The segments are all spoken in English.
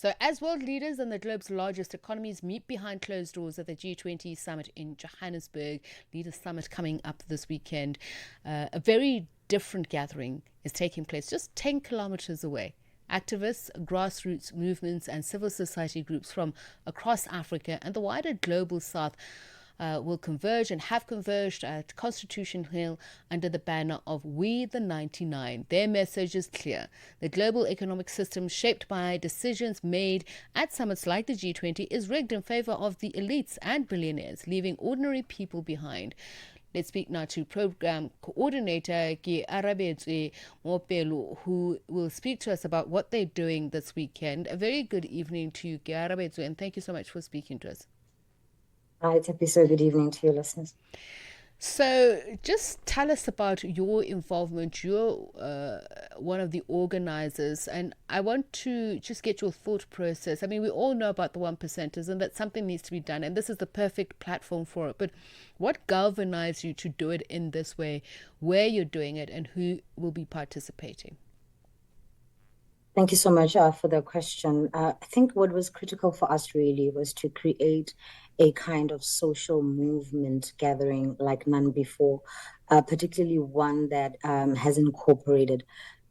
So, as world leaders and the globe's largest economies meet behind closed doors at the G20 Summit in Johannesburg, Leaders Summit coming up this weekend, a very different gathering is taking place just 10 kilometres away. Activists, grassroots movements, and civil society groups from across Africa and the wider global south will converge and have converged at Constitution Hill under the banner of We the 99. Their message is clear. The global economic system shaped by decisions made at summits like the G20 is rigged in favor of the elites and billionaires, leaving ordinary people behind. Let's speak now to Program Coordinator Kearabetswe Moopelo, who will speak to us about what they're doing this weekend. A very good evening to you, Kearabetswe, and thank you so much for speaking to us. Hi, Tippy. So good evening to your listeners. So, just tell us about your involvement. You're one of the organizers, and I want to just get your thought process. I mean, we all know about the 1%ers and that something needs to be done, and this is the perfect platform for it. But what galvanized you to do it in this way, where you're doing it, and who will be participating? Thank you so much for the question. I think what was critical for us really was to create a kind of social movement gathering like none before, particularly one that has incorporated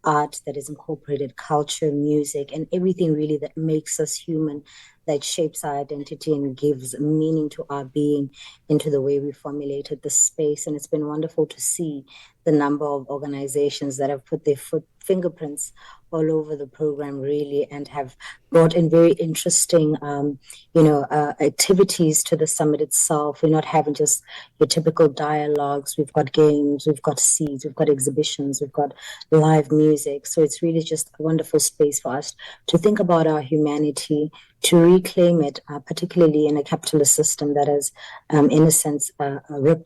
art, that has incorporated culture, music, and everything really that makes us human, that shapes our identity and gives meaning to our being into the way we formulated the space. And it's been wonderful to see the number of organizations that have put their fingerprints all over the program really and have brought in very interesting activities to the summit itself. We're not having just your typical dialogues. We've got games, we've got seeds, we've got exhibitions, we've got live music. So it's really just a wonderful space for us to think about our humanity, to reclaim it, particularly in a capitalist system that has, in a sense,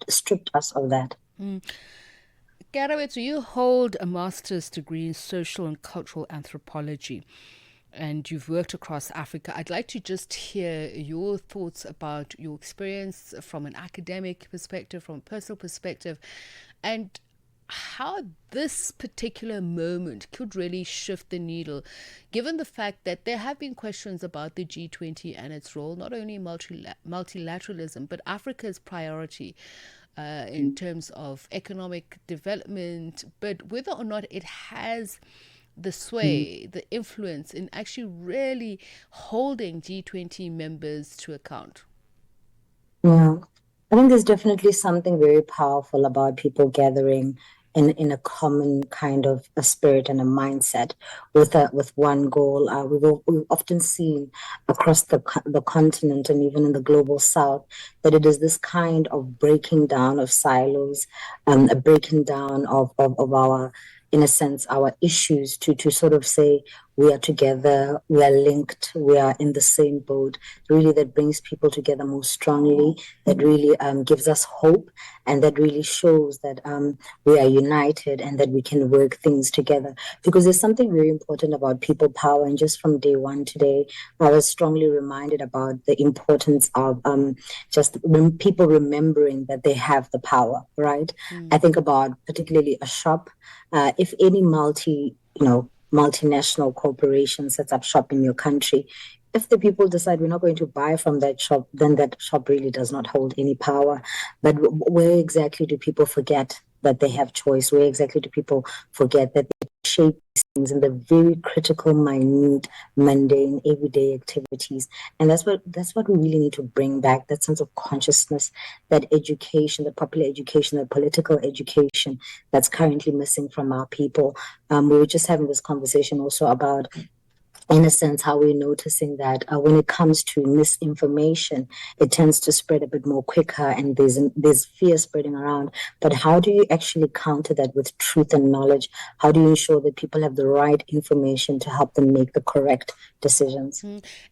stripped us of that. Kearabetswe, you hold a master's degree in social and cultural anthropology, and you've worked across Africa. I'd like to just hear your thoughts about your experience from an academic perspective, from a personal perspective, and how this particular moment could really shift the needle, given the fact that there have been questions about the G20 and its role, not only multilateralism, but Africa's priority in terms of economic development, but whether or not it has the sway, the influence in actually really holding G20 members to account. Yeah, I think there's definitely something very powerful about people gathering in a common kind of a spirit and a mindset with one goal. We've often seen across the continent and even in the global south that it is this kind of breaking down of silos, a breaking down of our, in a sense, our issues to sort of say we are together, we are linked, we are in the same boat. Really, that brings people together more strongly, that really gives us hope, and that really shows that we are united and that we can work things together. Because there's something very important about people power, and just from day one today, I was strongly reminded about the importance of just people remembering that they have the power, right? I think about particularly a shop. If any multinational corporation sets up shop in your country, if the people decide we're not going to buy from that shop, then that shop really does not hold any power. But where exactly do people forget that they have choice? Where exactly do people forget that they shape these things in the very critical, minute, mundane, everyday activities? And that's what we really need to bring back, that sense of consciousness, that education, the popular education, the political education that's currently missing from our people. We were just having this conversation also about, in a sense, how we're noticing that when it comes to misinformation, it tends to spread a bit more quicker, and there's fear spreading around. But how do you actually counter that with truth and knowledge? How do you ensure that people have the right information to help them make the correct decisions?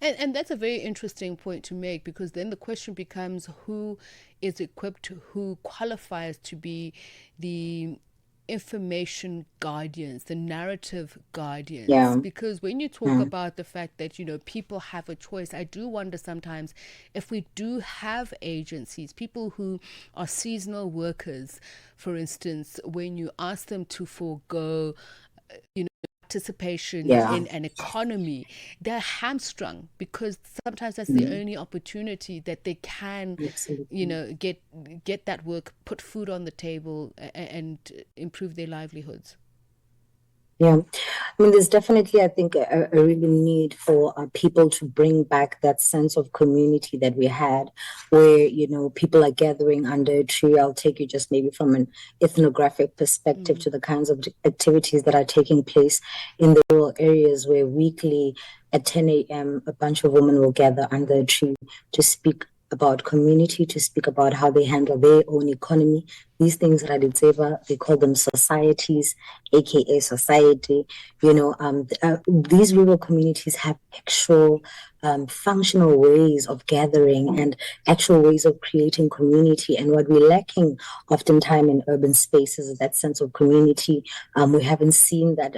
And that's a very interesting point to make, because then the question becomes who is equipped, who qualifies to be the information guardians, the narrative guardians. Yeah. Because when you talk about the fact that, people have a choice, I do wonder sometimes if we do have agencies, people who are seasonal workers, for instance, when you ask them to forego, participation Yeah. in an economy, they're hamstrung because sometimes that's the only opportunity that they can, Absolutely. get that work, put food on the table, and improve their livelihoods. Yeah, I mean, there's definitely, I think, a really need for people to bring back that sense of community that we had, where, people are gathering under a tree. I'll take you just maybe from an ethnographic perspective to the kinds of activities that are taking place in the rural areas where weekly at 10 a.m., a bunch of women will gather under a tree to speak about community, to speak about how they handle their own economy. These things, Raditseva, they call them societies, aka society. These rural communities have actual functional ways of gathering and actual ways of creating community. And what we're lacking oftentimes in urban spaces is that sense of community. We haven't seen that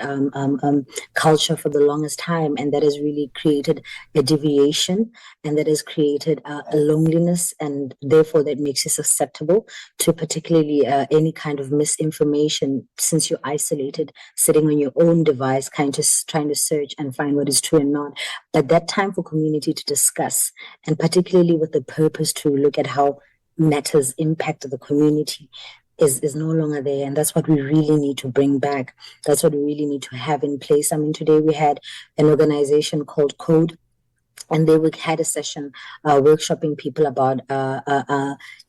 culture for the longest time, and that has really created a deviation, and that has created a loneliness, and therefore that makes you susceptible to particularly any kind of misinformation, since you're isolated, sitting on your own device, kind of trying to search and find what is true and not. But that time for community to discuss, and particularly with the purpose to look at how matters impact the community, is no longer there. And that's what we really need to bring back. That's what we really need to have in place. I mean, today we had an organization called Code, and they had a session workshopping people about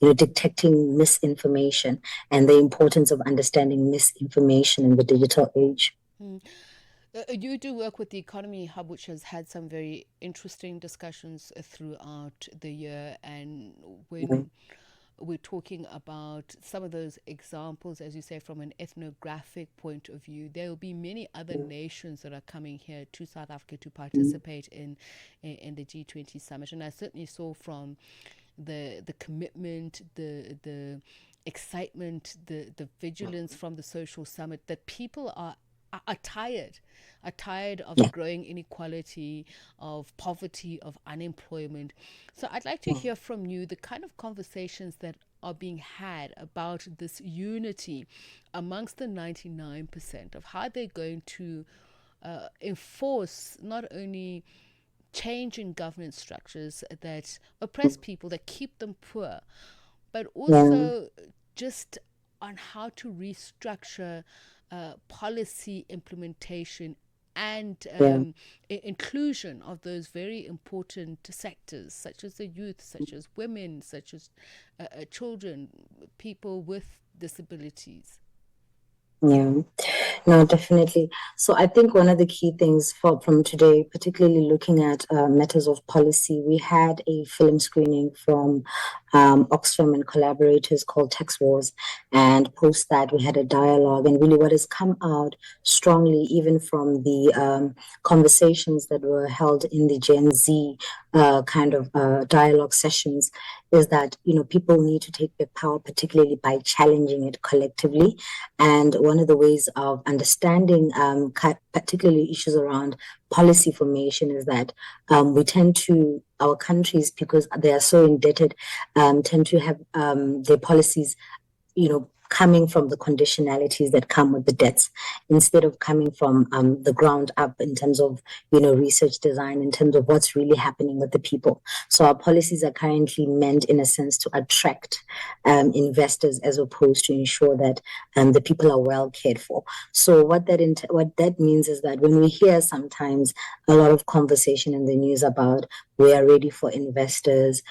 detecting misinformation and the importance of understanding misinformation in the digital age. You do work with the Economy Hub, which has had some very interesting discussions throughout the year. And when we're talking about some of those examples, as you say, from an ethnographic point of view, there will be many other nations that are coming here to South Africa to participate in the G20 Summit. And I certainly saw from the commitment, the excitement, the vigilance from the social summit that people are tired of the growing inequality, of poverty, of unemployment. So I'd like to hear from you the kind of conversations that are being had about this unity amongst the 99%, of how they're going to enforce not only change in governance structures that oppress people, that keep them poor, but Yeah, also just on how to restructure policy implementation and yeah, inclusion of those very important sectors, such as the youth, such as women, such as children, people with disabilities. yeah. No, definitely. So I think one of the key things from today, particularly looking at matters of policy, we had a film screening from Oxfam and collaborators called Tax Wars. And post that, we had a dialogue. And really, what has come out strongly, even from the conversations that were held in the Gen Z kind of dialogue sessions, is that people need to take their power, particularly by challenging it collectively. And one of the ways of understanding particularly issues around policy formation is that we tend to, our countries, because they are so indebted, tend to have their policies, coming from the conditionalities that come with the debts, instead of coming from the ground up in terms of, research design, in terms of what's really happening with the people. So our policies are currently meant, in a sense, to attract investors, as opposed to ensure that the people are well cared for. So what that means is that when we hear sometimes a lot of conversation in the news about we are ready for investors,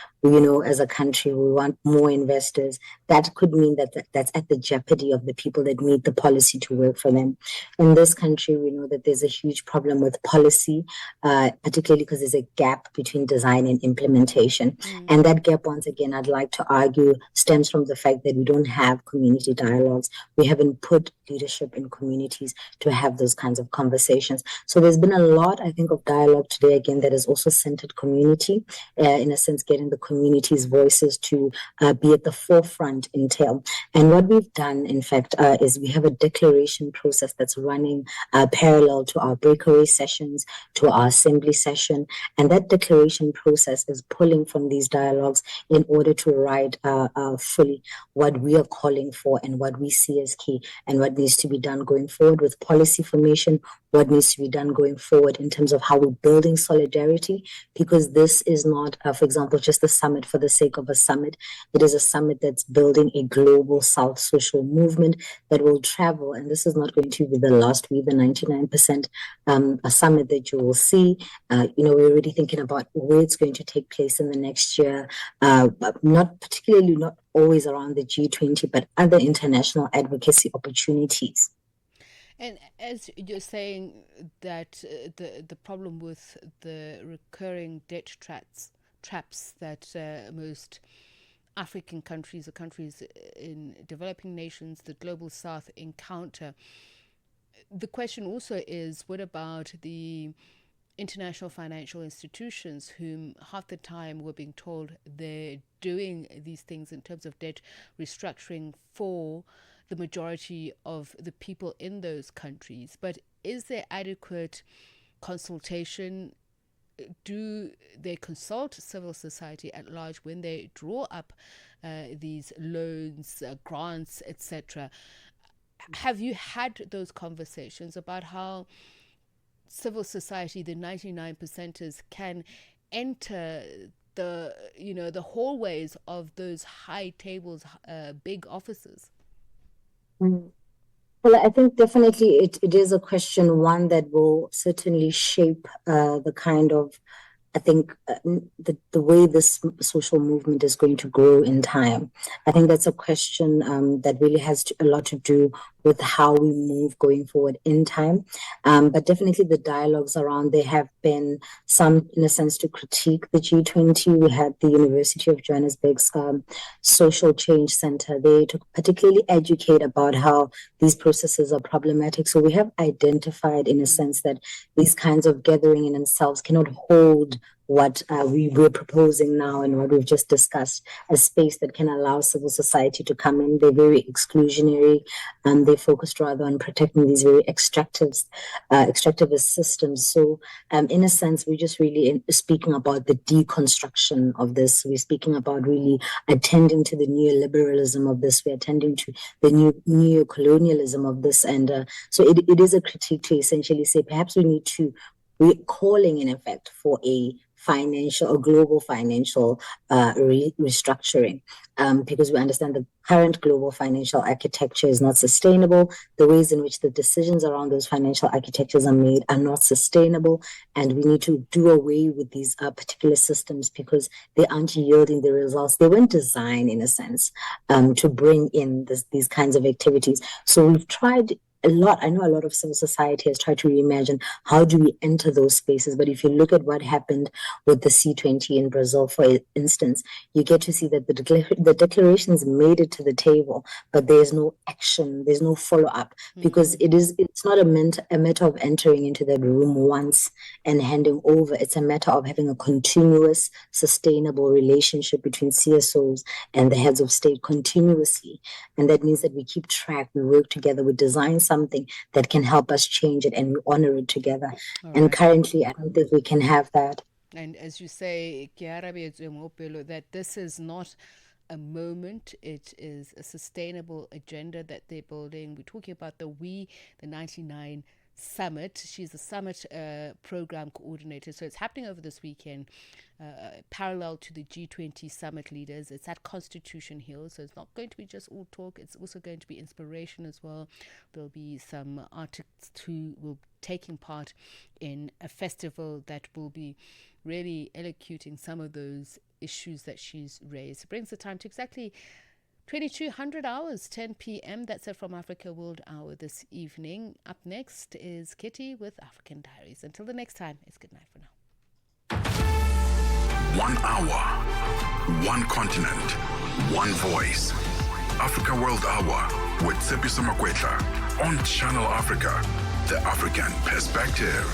as a country, we want more investors, that could mean that that's at the jeopardy of the people that need the policy to work for them. In this country, we know that there's a huge problem with policy, particularly because there's a gap between design and implementation. And that gap, once again, I'd like to argue, stems from the fact that we don't have community dialogues. We haven't put leadership in communities to have those kinds of conversations. So there's been a lot, I think, of dialogue today, again, that has also centered community, in a sense, getting the community's voices to be at the forefront in tail. And what we we've done, in fact, is we have a declaration process that's running parallel to our breakaway sessions, to our assembly session. And that declaration process is pulling from these dialogues in order to write fully what we are calling for and what we see as key and what needs to be done going forward with policy formation, what needs to be done going forward in terms of how we're building solidarity, because this is not, for example, just a summit for the sake of a summit. It is a summit that's building a global South social movement that will travel, and this is not going to be the last week, the 99% a summit that you will see. We're already thinking about where it's going to take place in the next year, but not always around the G20, but other international advocacy opportunities. And as you're saying that the problem with the recurring debt traps that most African countries or countries in developing nations, the global south encounter, the question also is, what about the international financial institutions whom half the time we're being told they're doing these things in terms of debt restructuring for the majority of the people in those countries? But is there adequate consultation? Do they consult civil society at large when they draw up these loans, grants, etc.? Have you had those conversations about how civil society, the 99%ers, can enter the hallways of those high tables, big offices? Well, I think definitely it is a question, one that will certainly shape the kind of, I think, the way this social movement is going to grow in time. I think that's a question that really has a lot to do with how we move going forward in time. But definitely the dialogues around, there have been some, in a sense, to critique the G20. We had the University of Johannesburg's Social Change Center there to particularly educate about how these processes are problematic. So we have identified, in a sense, that these kinds of gathering in themselves cannot hold what we're proposing now and what we've just discussed, a space that can allow civil society to come in. They're very exclusionary, and they focused rather on protecting these very extractivist systems. So in a sense, we're just really speaking about the deconstruction of this. We're speaking about really attending to the neoliberalism of this. We're attending to the new neocolonialism of this. And so it is a critique to essentially say, perhaps we're calling in effect for a global financial restructuring, because we understand the current global financial architecture is not sustainable. The ways in which the decisions around those financial architectures are made are not sustainable, and we need to do away with these particular systems because they aren't yielding the results. They weren't designed, in a sense, to bring in these kinds of activities. So we've tried a lot. I know a lot of civil society has tried to reimagine how do we enter those spaces. But if you look at what happened with the C20 in Brazil, for instance, you get to see that the declarations made it to the table, but there's no action, there's no follow-up, because it's not a matter of entering into that room once and handing over. It's a matter of having a continuous, sustainable relationship between CSOs and the heads of state continuously. And that means that we keep track, we work together, we design something that can help us change it, and we honor it together. And currently, I don't think we can have that. And as you say, Kearabetswe Moopelo, that this is not a moment, it is a sustainable agenda that they're building. We're talking about the 99 Summit. She's the Summit program coordinator. So it's happening over this weekend, parallel to the G20 Summit leaders. It's at Constitution Hill. So it's not going to be just all talk. It's also going to be inspiration as well. There'll be some artists who will be taking part in a festival that will be really elocuting some of those issues that she's raised. It brings the time to exactly 2200 hours, 10 p.m. That's it from Africa World Hour this evening. Up next is Kitty with African Diaries. Until the next time, it's good night for now. 1 hour, one continent, one voice. Africa World Hour with Tsepiso Makwetla on Channel Africa, the African perspective.